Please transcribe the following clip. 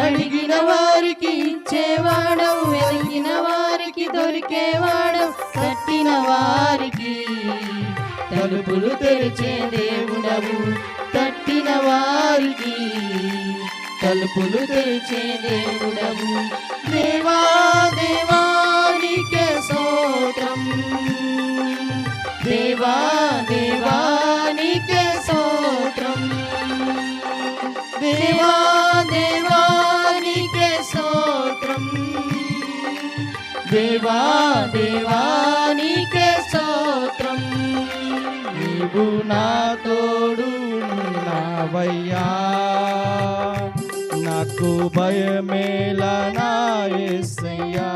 అడిగిన వారికి ఇచ్చేవాడవు, వెలిగిన వారికి దొరికేవాడవు, తట్టిన వారికి తలుపులు తెరిచే దేవుడవు, తట్టిన వారికి తలుపులు తెరిచే దేవుడవు. దేవా దేవా నీకే స్తోత్రం, దేవా దేవా నీకే స్తోత్రం, దేవా దేవా నీకే స్తోత్రం, దేవా దేవా నీకే స్తోత్రం. నీవు నా తోడు ఉన్నావయ్యా, నాకు భయమేలా నా యేసయ్యా.